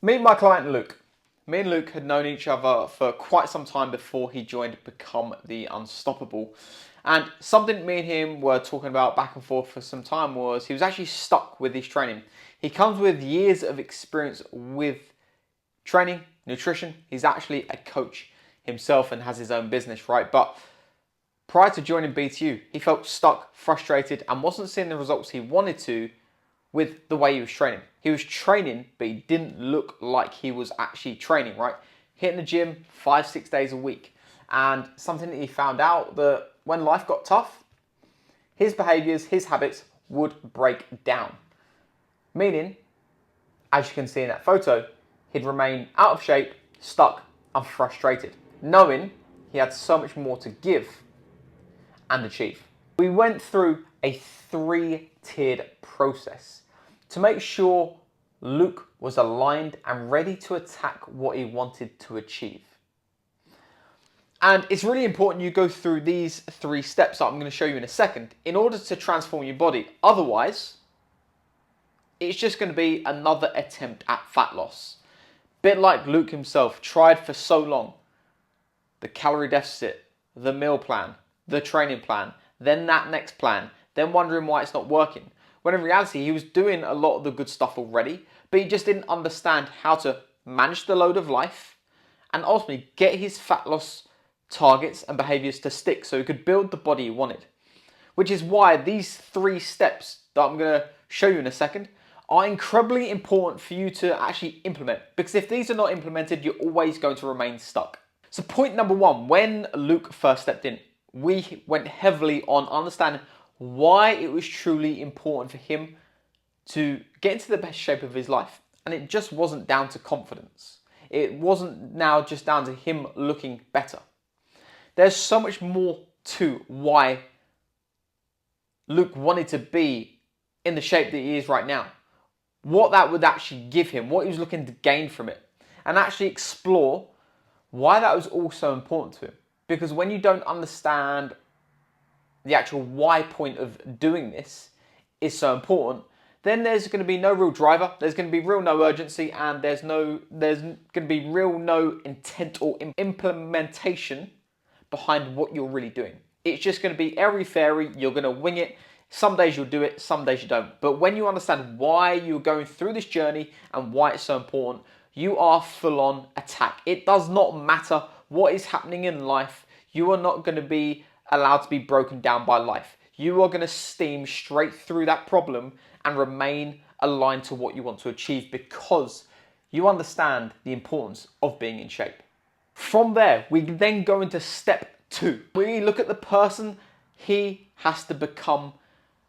Meet my client Luke. Me and Luke had known each other for quite some time before he joined Become the Unstoppable. And something me and him were talking about back and forth for some time was he was actually stuck with his training. He comes with years of experience with training, nutrition. He's actually a coach himself and has his own business, right? But prior to joining BTU, he felt stuck, frustrated, and wasn't seeing the results he wanted to with the way he was training. He was training, but he didn't look like he was actually training, right? Hitting the gym 5-6 days a week. And something that he found out that when life got tough, his behaviors, his habits would break down. Meaning, as you can see in that photo, he'd remain out of shape, stuck, and frustrated, knowing he had so much more to give and achieve. We went through a 3-tiered process to make sure Luke was aligned and ready to attack what he wanted to achieve. And it's really important you go through these 3 steps that I'm going to show you in a second in order to transform your body. Otherwise, it's just going to be another attempt at fat loss. Bit like Luke himself tried for so long. The calorie deficit, the meal plan, the training plan, then that next plan, then wondering why it's not working. When in reality, he was doing a lot of the good stuff already, but he just didn't understand how to manage the load of life and ultimately get his fat loss targets and behaviors to stick so he could build the body he wanted. Which is why these 3 steps that I'm going to show you in a second are incredibly important for you to actually implement. Because if these are not implemented, you're always going to remain stuck. So point number 1, when Luke first stepped in, we went heavily on understanding why it was truly important for him to get into the best shape of his life. And it just wasn't down to confidence. It wasn't now just down to him looking better. There's so much more to why Luke wanted to be in the shape that he is right now. What that would actually give him, what he was looking to gain from it. And actually explore why that was all so important to him. Because when you don't understand the actual why point of doing this is so important, then there's going to be no real driver, there's going to be real no urgency, and there's going to be real no intent or implementation behind what you're really doing. It's just going to be airy-fairy, you're going to wing it. Some days you'll do it, some days you don't. But when you understand why you're going through this journey and why it's so important, you are full on attack. It does not matter what is happening in life. You are not going to be allowed to be broken down by life. You are going to steam straight through that problem and remain aligned to what you want to achieve because you understand the importance of being in shape. From there, we then go into step 2. We look at the person he has to become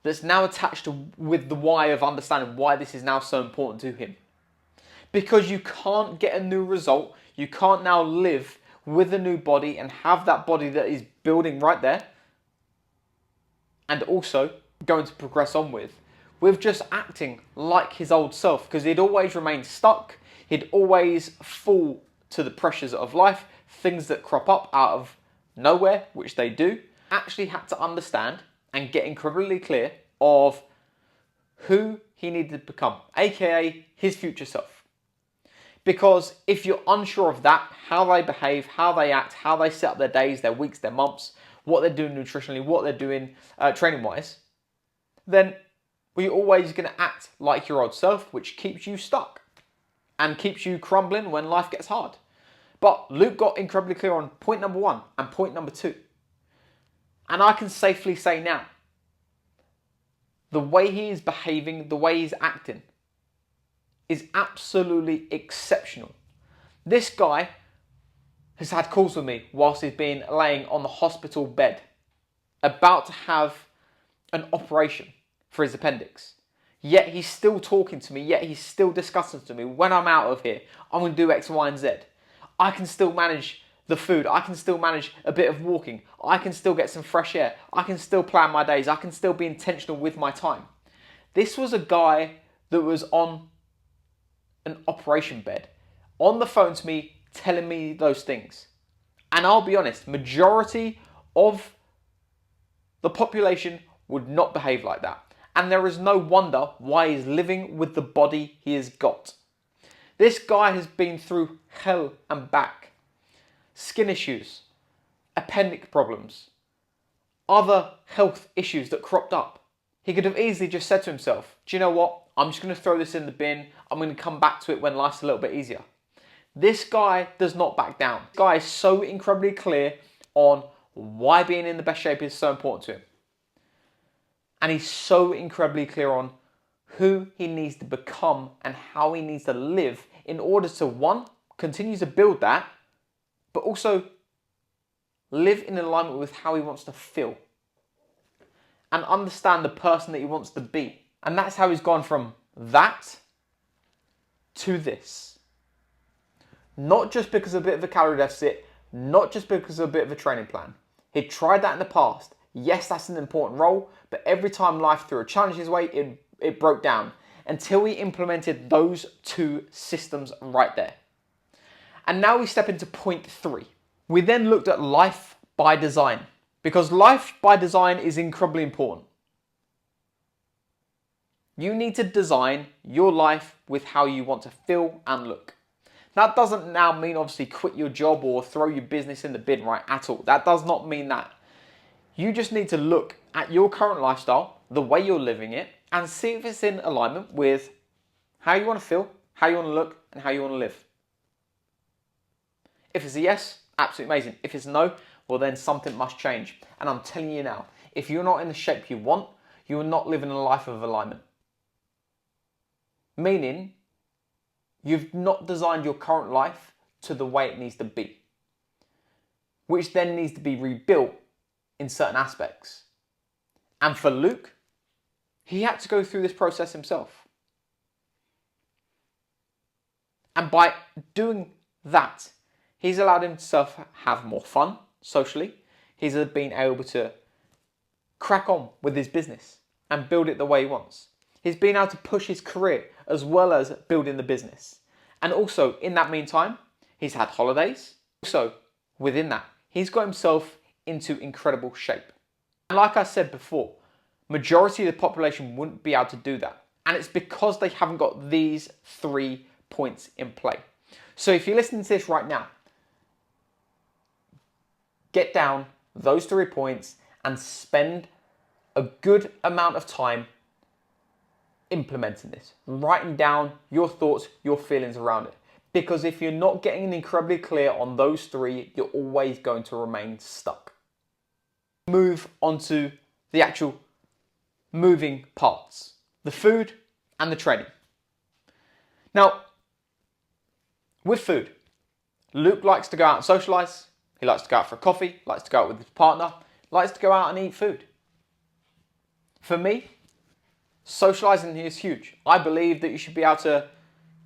that's now attached with the why of understanding why this is now so important to him. Because you can't get a new result, you can't now live with a new body and have that body that is building right there and also going to progress on with just acting like his old self, because he'd always remain stuck, he'd always fall to the pressures of life, things that crop up out of nowhere, which they do. Actually had to understand and get incredibly clear of who he needed to become, aka his future self. Because if you're unsure of that, how they behave, how they act, how they set up their days, their weeks, their months, what they're doing nutritionally, what they're doing training-wise, then you're always going to act like your old self, which keeps you stuck and keeps you crumbling when life gets hard. But Luke got incredibly clear on point number 1 and point number 2. And I can safely say now, the way he is behaving, the way he's acting, is absolutely exceptional. This guy has had calls with me whilst he's been laying on the hospital bed, about to have an operation for his appendix. Yet he's still talking to me, yet he's still discussing to me, when I'm out of here, I'm going to do X, Y, and Z. I can still manage the food, I can still manage a bit of walking, I can still get some fresh air, I can still plan my days, I can still be intentional with my time. This was a guy that was on an operation bed, on the phone to me, telling me those things. And I'll be honest, majority of the population would not behave like that. And there is no wonder why he's living with the body he has got. This guy has been through hell and back. Skin issues, appendix problems, other health issues that cropped up. He could have easily just said to himself, do you know what? I'm just going to throw this in the bin. I'm going to come back to it when life's a little bit easier. This guy does not back down. This guy is so incredibly clear on why being in the best shape is so important to him. And he's so incredibly clear on who he needs to become and how he needs to live in order to, one, continue to build that, but also live in alignment with how he wants to feel and understand the person that he wants to be. And that's how he's gone from that to this. Not just because of a bit of a calorie deficit, not just because of a bit of a training plan. He tried that in the past. Yes, that's an important role, but every time life threw a challenge his way, it broke down until he implemented those two systems right there. And now we step into point 3. We then looked at life by design, because life by design is incredibly important. You need to design your life with how you want to feel and look. That doesn't now mean obviously quit your job or throw your business in the bin, right, at all. That does not mean that. You just need to look at your current lifestyle, the way you're living it, and see if it's in alignment with how you want to feel, how you want to look, and how you want to live. If it's a yes, absolutely amazing. If it's no, well then something must change. And I'm telling you now, if you're not in the shape you want, you are not living a life of alignment. Meaning, you've not designed your current life to the way it needs to be, which then needs to be rebuilt in certain aspects. And for Luke, he had to go through this process himself. And by doing that, he's allowed himself to have more fun socially. He's been able to crack on with his business and build it the way he wants. He's been able to push his career as well as building the business. And also, in that meantime, he's had holidays. Also, within that, he's got himself into incredible shape. And like I said before, majority of the population wouldn't be able to do that. And it's because they haven't got these 3 points in play. So if you're listening to this right now, get down those 3 points and spend a good amount of time implementing this, writing down your thoughts, your feelings around it. Because if you're not getting incredibly clear on those 3, you're always going to remain stuck. Move on to the actual moving parts, the food and the training. Now, with food, Luke likes to go out and socialise. He likes to go out for a coffee, likes to go out with his partner, likes to go out and eat food. For me, socialising is huge. I believe that you should be able to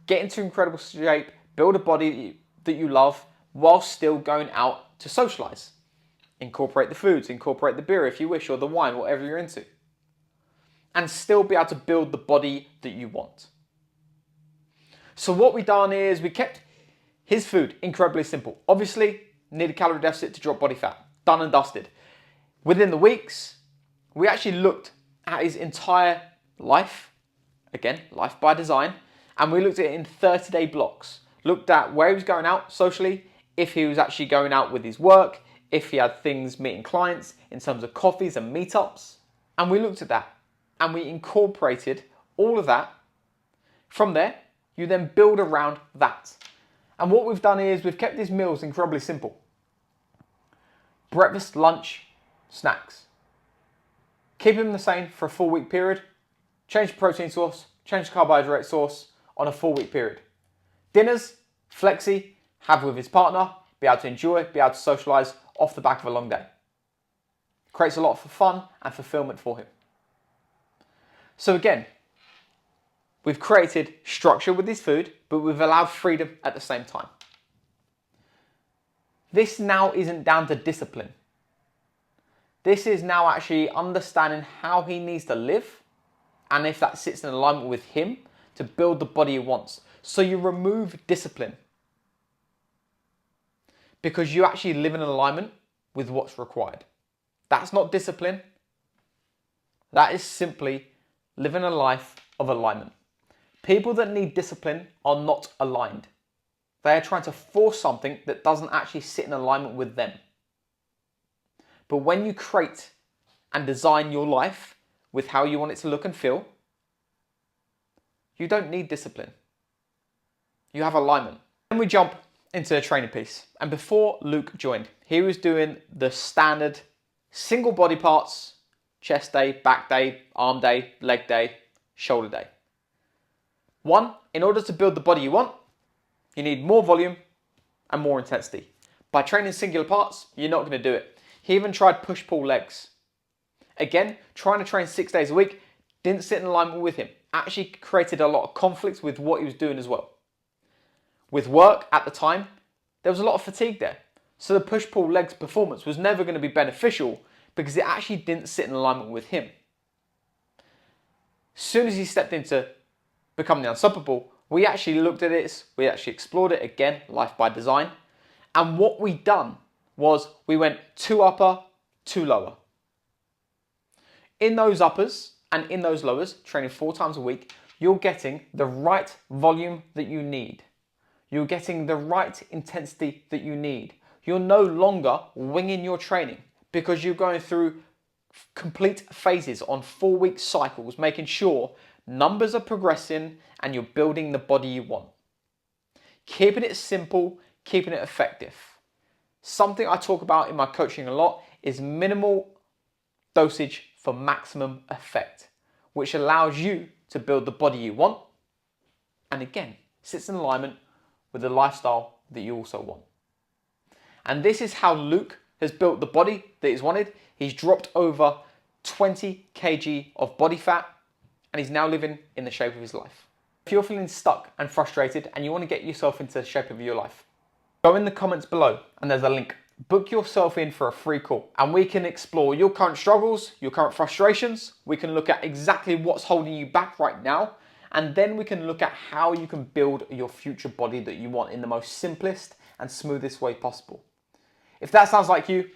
get into incredible shape, build a body that you love, while still going out to socialise. Incorporate the foods, incorporate the beer if you wish, or the wine, whatever you're into. And still be able to build the body that you want. So what we've done is we kept his food incredibly simple. Obviously, need a calorie deficit to drop body fat. Done and dusted. Within the weeks, we actually looked at his entire life. Again, life by design. And we looked at it in 30-day blocks. Looked at where he was going out socially, if he was actually going out with his work, if he had things meeting clients in terms of coffees and meetups. And we looked at that and we incorporated all of that. From there, you then build around that. And what we've done is we've kept his meals incredibly simple. Breakfast, lunch, snacks. Keep them the same for a 4-week period. Change the protein source, change the carbohydrate source on a 4-week period. Dinners, flexi, have with his partner, be able to enjoy, be able to socialise off the back of a long day. Creates a lot for fun and fulfillment for him. So again, we've created structure with his food, but we've allowed freedom at the same time. This now isn't down to discipline. This is now actually understanding how he needs to live and if that sits in alignment with him to build the body he wants. So you remove discipline because you actually live in alignment with what's required. That's not discipline. That is simply living a life of alignment. People that need discipline are not aligned. They are trying to force something that doesn't actually sit in alignment with them. But when you create and design your life with how you want it to look and feel, you don't need discipline. You have alignment. Then we jump into the training piece. And before Luke joined, he was doing the standard single body parts, chest day, back day, arm day, leg day, shoulder day. One, in order to build the body you want, you need more volume and more intensity. By training singular parts, you're not going to do it. He even tried push-pull legs. Again, trying to train 6 days a week didn't sit in alignment with him. Actually created a lot of conflicts with what he was doing as well. With work at the time, there was a lot of fatigue there. So the push-pull legs performance was never going to be beneficial because it actually didn't sit in alignment with him. As soon as he stepped into becoming the unstoppable, we actually looked at it, we actually explored it again, life by design. And what we done was we went 2 upper, 2 lower. In those uppers and in those lowers, training 4 times a week, you're getting the right volume that you need. You're getting the right intensity that you need. You're no longer winging your training because you're going through complete phases on 4-week cycles, making sure numbers are progressing and you're building the body you want. Keeping it simple, keeping it effective. Something I talk about in my coaching a lot is minimal dosage for maximum effect, which allows you to build the body you want and again, sits in alignment with the lifestyle that you also want. And this is how Luke has built the body that he's wanted. He's dropped over 20 kg of body fat and he's now living in the shape of his life. If you're feeling stuck and frustrated and you want to get yourself into the shape of your life, go in the comments below and there's a link. Book yourself in for a free call and we can explore your current struggles, your current frustrations. We can look at exactly what's holding you back right now. And then we can look at how you can build your future body that you want in the most simplest and smoothest way possible. If that sounds like you,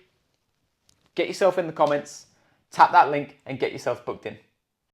get yourself in the comments, tap that link and get yourself booked in.